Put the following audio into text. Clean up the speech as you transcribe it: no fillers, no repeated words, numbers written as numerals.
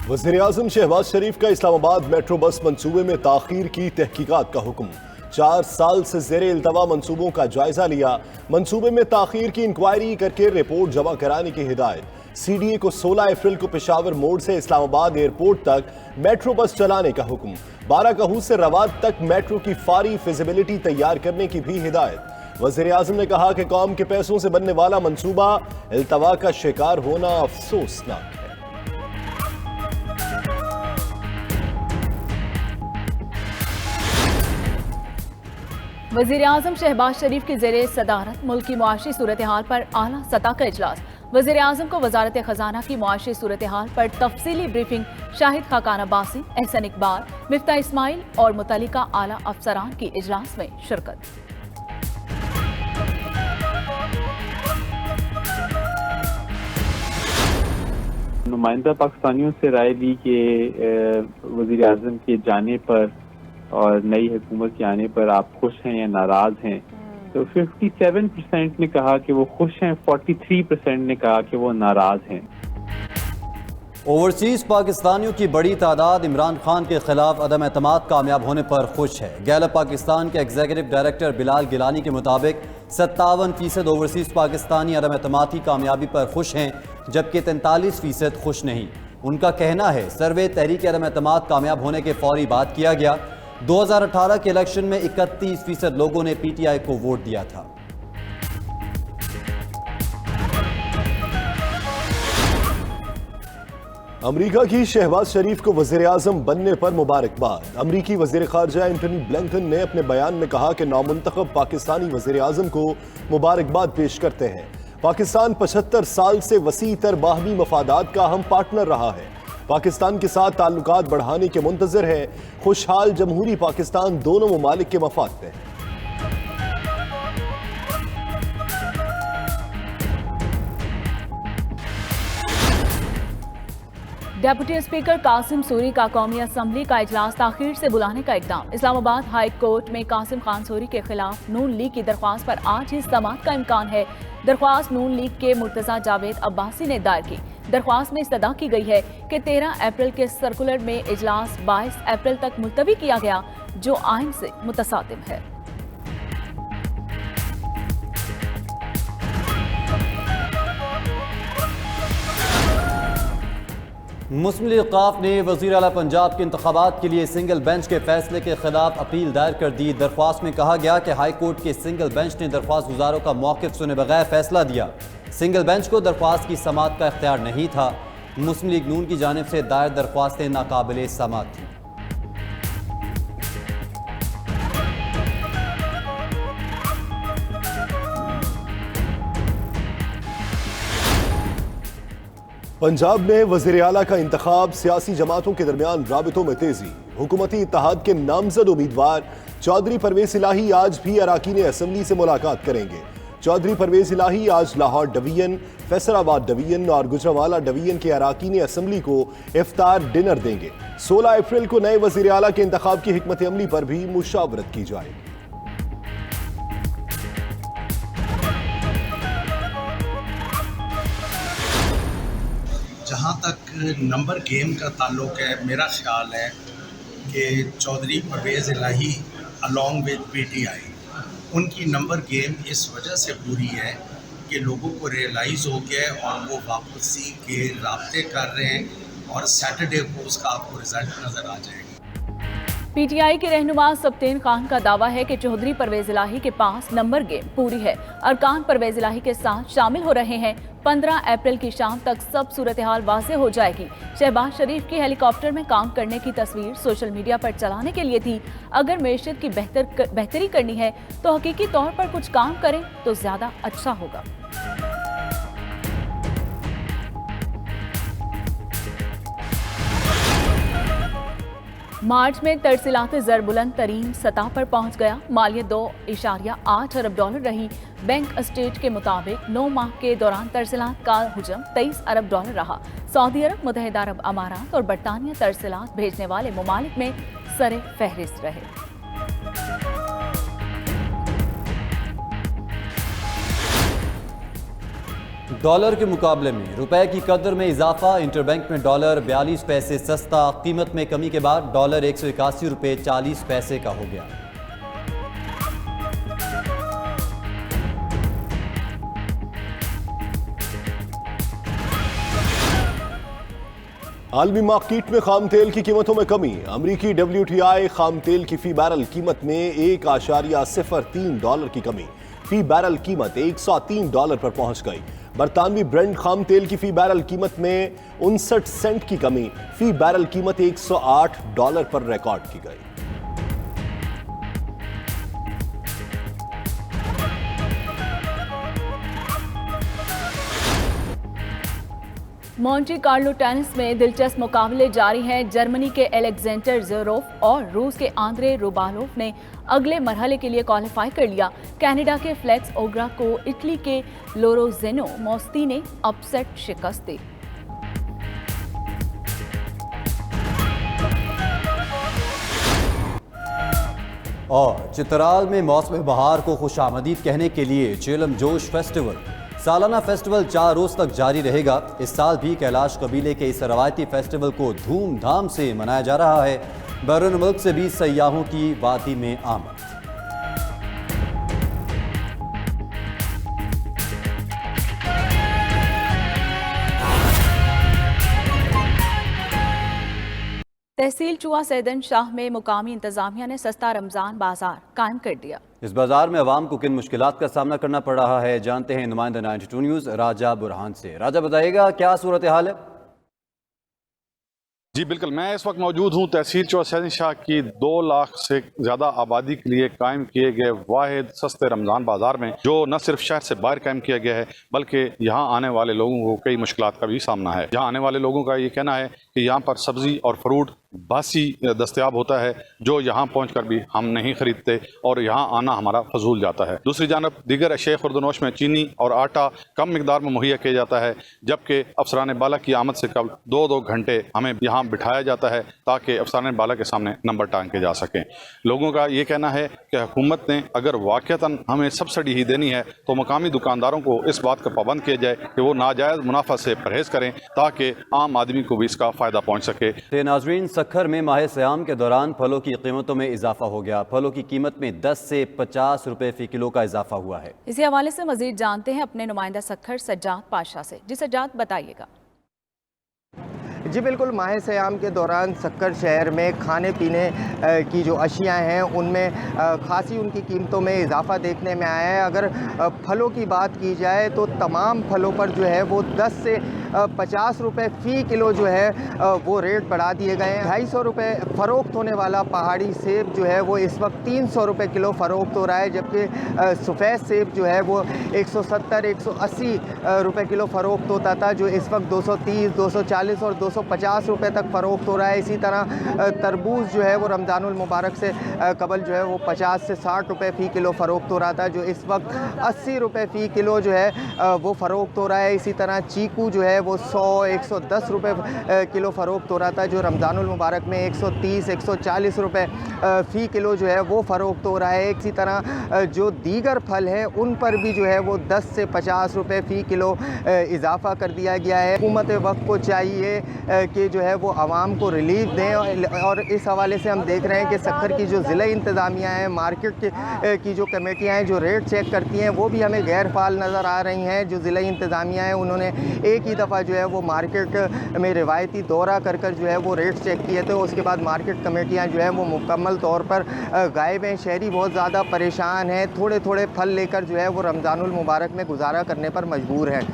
वज़ीर-ए-आज़म शहबाज शरीफ का Islamabad metro bus मंसूबे में ताखीर की तहकीकात का हुक्म। 4 साल से ज़ेरे इल्तवा मंसूबों का जायजा लिया। मंसूबे में ताखीर की इंक्वायरी करके रिपोर्ट जमा कराने की हिदायत। CDA को 16 अप्रैल को पेशावर मोड़ से इस्लामाबाद एयरपोर्ट तक मेट्रो बस चलाने का हुक्म। बाराकहू से रवाद तक मेट्रो की फारी फिजिबिलिटी तैयार करने की भी हिदायत। वज़ीर-ए-आज़म ने कहा कि कौम के पैसों से बनने वाला मंसूबा इल्तवा का शिकार होना अफसोसनाक है। वज़ीर-ए-आज़म शहबाज शरीफ की ज़ेरे सदारत मुल्क की मुआशी सूरत हाल पर आला सतह का इजलास। वज़ीर-ए-आज़म को वज़ारत खजाना की मुआशी सूरत हाल पर तफसीली ब्रीफिंग। शाहिद खाकान अब्बासी, एहसन इकबाल, मिफ्ता इस्माइल और मुतल्लिका आला अफसरान की इजलास में शिरकत। नुमाइंदा पाकिस्तानियों से राय ली कि वज़ीर-ए-आज़म के जाने पर और नई हुकूमत के आने पर आप खुश हैं या नाराज हैं, तो 57% ने कहा कि वो खुश हैं, 43% ने कहा कि वो नाराज हैं। ओवरसीज पाकिस्तानियों की बड़ी तादाद इमरान खान के खिलाफ अदम एतमाद कामयाब होने पर खुश है। गैलप पाकिस्तान के एग्जीक्यूटिव डायरेक्टर बिलाल गिलानी के मुताबिक 57% ओवरसीज पाकिस्तानी अदम एतमाद की कामयाबी पर खुश हैं, जबकि 43% खुश नहीं। उनका कहना है सर्वे तहरीक अदम एतमाद कामयाब होने के फौरी बाद किया गया। 2018 के इलेक्शन में 31% लोगों ने PTI को वोट दिया था। अमरीका की शहबाज शरीफ को वज़ीर-ए-आज़म बनने पर मुबारकबाद। अमरीकी वज़ीर ख़ारजा एंटनी ब्लिंकन ने अपने बयान में कहा कि नामुंतखब पाकिस्तानी वज़ीर-ए-आज़म को मुबारकबाद पेश करते हैं। पाकिस्तान 75 साल से वसी तर बाहमी मफादात का अहम पार्टनर रहा है। पाकिस्तान के साथ ताल्लुकात बढ़ाने के मुंतज़िर है। खुशहाल जमहूरी पाकिस्तान दोनों ममालिक के मफाद में है। डेप्यूटी स्पीकर कासिम सूरी का कौमी असम्बली का इजलास ताखीर से बुलाने का इक़दाम। इस्लामाबाद हाई कोर्ट में कासिम खान सूरी के खिलाफ नून लीग की दरख्वास्त पर आज ही समाअत का इम्कान है। दरख्वास्त नून लीग के मुर्तज़ा जावेद अब्बासी ने दायर की। दरख्वास्त में इस्तदा की गई है कि 13 अप्रैल के सर्कुलर में इजलास 22 अप्रैल तक मुलतवी किया गया, जो आइन से मुतसादिम है। मुस्लिम लीग क़ाफ ने वज़ीर आला पंजाब के इंतखाबात के लिए सिंगल बेंच के फैसले के खिलाफ अपील दायर कर दी। दरख्वास्त में कहा गया कि हाई कोर्ट के सिंगल बेंच ने दरख्वास्त गुजारों का मौक़िफ़ सुने बगैर फैसला दिया। सिंगल बेंच को दरख्वास्त की समाअत का इख्तियार नहीं था। मुस्लिम लीग नून की जानिब से दायर दरख्वास्तें नाकाबिल समाअत थीं। पंजाब में वज़ीर आला का इंतखाब, सियासी जमातों के दरमियान राबितों में तेजी। हुकूमती इत्तेहाद के नामजद उम्मीदवार चौधरी परवेज इलाही आज भी अराकीन असम्बली से मुलाकात करेंगे। चौधरी परवेज इलाही आज लाहौर डिवीजन, फैसलाबाद डिवीजन और गुजरांवाला डिवीजन के अराकीन असम्बली को इफ्तार डिनर देंगे। 16 अप्रैल को नए वज़ीर आला के इंतखाब की हिकमत अमली पर भी मुशावरत की जाएगी। जहाँ तक नंबर गेम का ताल्लुक़ है, मेरा ख्याल है कि चौधरी परवेज़ इलाही अलॉन्ग विद PTI उनकी नंबर गेम इस वजह से पूरी है कि लोगों को रियलाइज़ हो गया है और वो वापसी के राब्ते कर रहे हैं और सैटरडे को उसका आपको रिजल्ट नज़र आ जाएगा। PTI के रहनुमा सब्तैन खान का दावा है कि चौधरी परवेज इलाही के पास नंबर गेम पूरी है। अरकान परवेज इलाही के साथ शामिल हो रहे हैं। 15 अप्रैल की शाम तक सब सूरत हाल वाज़ेह हो जाएगी। शहबाज शरीफ की हेलीकॉप्टर में काम करने की तस्वीर सोशल मीडिया पर चलाने के लिए थी। अगर मैशत की बेहतरी करनी है तो हकीकी तौर पर कुछ काम करें तो ज़्यादा अच्छा होगा। मार्च में तरसीलात ज़र बुलंद तरीन सतह पर पहुंच गया। मालियत $2.8 अरब रही। बैंक स्टेट के मुताबिक 9 माह के दौरान तरसीलात का हुजम $23 अरब रहा। सऊदी अरब, मुत्तहिदा अरब अमारात और बरतानिया तरसीलात भेजने वाले ममालिक में सरे फहरिस्त रहे। डॉलर के मुकाबले में रुपए की कदर में इजाफा। इंटरबैंक में डॉलर 42 पैसे सस्ता। कीमत में कमी के बाद डॉलर 181 रुपये 40 पैसे का हो गया। आलमी मार्केट में खाम तेल की कीमतों में कमी। अमरीकी WTI खाम तेल की फी बैरल कीमत में $1.03 की कमी। फी बैरल कीमत $103 पर पहुंच गई। बरतानवी ब्रेंट खाम तेल की फी बैरल कीमत में 59 सेंट की कमी। फी बैरल कीमत $108 पर रिकॉर्ड की गई। मॉन्टे कार्लो टेनिस में दिलचस्प मुकाबले जारी हैं। जर्मनी के एलेक्जेंडर ज़वेरेव और रूस के आंद्रे रूबालोव ने अगले मरहले के लिए क्वालिफाई कर लिया। कनाडा के फ्लेक्स ओग्रा को इटली के लोरोजेनो मोस्ती ने अपसेट शिकस्त दी। और चित्राल में मौसम बहार को खुशामदीद कहने के लिए चेलम जोश फेस्टिवल। सालाना फेस्टिवल 4 रोज तक जारी रहेगा। इस साल भी कैलाश कबीले के इस रवायती फेस्टिवल को धूमधाम से मनाया जा रहा है। बैरून मुल्क से भी सयाहों की वादी में आमद। तहसील चुआ सैदन शाह में मुकामी इंतजामिया ने सस्ता रमजान बाजार कायम कर दिया। इस बाजार में अवाम को किन मुश्किलात का सामना करना पड़ रहा है, जानते हैं नुमाइंदा 92 न्यूज़ राजा बुरहान से। राजा बताइएगा क्या सूरत हाल है? जी बिल्कुल, मैं इस वक्त मौजूद हूँ तहसील चौसा सैदन शाह की 2 लाख से ज़्यादा आबादी के लिए कायम किए गए वाहिद सस्ते रमज़ान बाज़ार में, जो न सिर्फ शहर से बाहर कायम किया गया है बल्कि यहाँ आने वाले लोगों को कई मुश्किलात का भी सामना है। यहाँ आने वाले लोगों का ये कहना है कि यहाँ पर सब्ज़ी और फ्रूट बासी दस्तयाब होता है, जो यहाँ पहुँच कर भी हम नहीं खरीदते और यहाँ आना हमारा फजूल जाता है। दूसरी जानब दीगर अशे खुर्दनोश में चीनी और आटा कम मिकदार में मुहैया किया जाता है, जबकि अफसरान बाला की आमद से कबल 2-2 घंटे हमें यहाँ बिठाया जाता है ताकि अफसरान बाला के सामने नंबर टांग के जा सकें। लोगों का ये कहना है कि हुकूमत ने अगर वाक़तन हमें सब्सिडी ही देनी है तो मकामी दुकानदारों को इस बात का पाबंद किया जाए कि वो नाजायज़ मुनाफा से परहेज़ करें ताकि आम आदमी को भी इसका फ़ायदा पहुँच सके। नाज़रीन, सखर में माह सयाम के दौरान फलों की कीमतों में इजाफा हो गया। फलों की कीमत में 10 से 50 रुपए फी किलो का इजाफा हुआ है। इसी हवाले से मजीद जानते हैं अपने नुमाइंदा सखर सज्जाद पाशा से। जी सज्जाद बताइएगा। जी बिल्कुल, माह सयाम के दौरान सक्कर शहर में खाने पीने की जो अशियाँ हैं उनमें खासी उनकी कीमतों में इजाफा देखने में आया है। अगर फलों की बात की जाए तो तमाम फलों पर जो है वो 10 से 50 रुपए फ़ी किलो जो है वो रेट बढ़ा दिए गए हैं। 250 रुपये फ़रोख्त होने वाला पहाड़ी सेब जो है वो इस वक्त 300 रुपये किलो फ़रोख्त हो रहा है, जबकि सफ़ेद सेब जो है वो 170-180 रुपये किलो फ़रोख्त होता था, जो इस वक्त 230, 240 और 250 रुपये तक फ़रोख्त हो रहा है। इसी तरह तरबूज जो है वो रमज़ानुल मुबारक से कबल जो है वो 50 से 60 रुपये फ़ी किलो फ़रोख्त हो रहा था, जो इस वक्त 80 रुपये फ़ी किलो जो है वो फ़रोख्त हो रहा है। इसी तरह चीकू जो है वो 100-110 रुपये किलो फ़रोख्त हो रहा था, जो रमज़ानुल मुबारक में 130-140 रुपये फ़ी किलो जो है वो फ़रोख्त हो रहा है। इसी तरह जो दीगर फल हैं उन पर भी जो है वो 10 से 50 रुपये फ़ी किलो इजाफ़ा कर दिया गया है। हुकूमत वक्त को चाहिए कि जो है वो आवाम को रिलीफ दें, और इस हवाले से हम देख रहे हैं कि सक्कर की जो ज़िला इंतज़ामिया है, मार्केट की जो कमेटियाँ हैं जो रेट चेक करती हैं, वो भी हमें गैर फ़ाल नज़र आ रही हैं। जो ज़िला इंतज़ामिया है उन्होंने एक ही दफ़ा जो है वो मार्केट में रिवायती दौरा कर जो है वो रेट चेक किए थे। उसके बाद मार्केट कमेटियाँ जो है वो मुकम्मल तौर पर गायब हैं। शहरी बहुत ज़्यादा परेशान हैं, थोड़े थोड़े फल लेकर जो है वो रमज़ानुल मुबारक में गुजारा करने पर मजबूर हैं।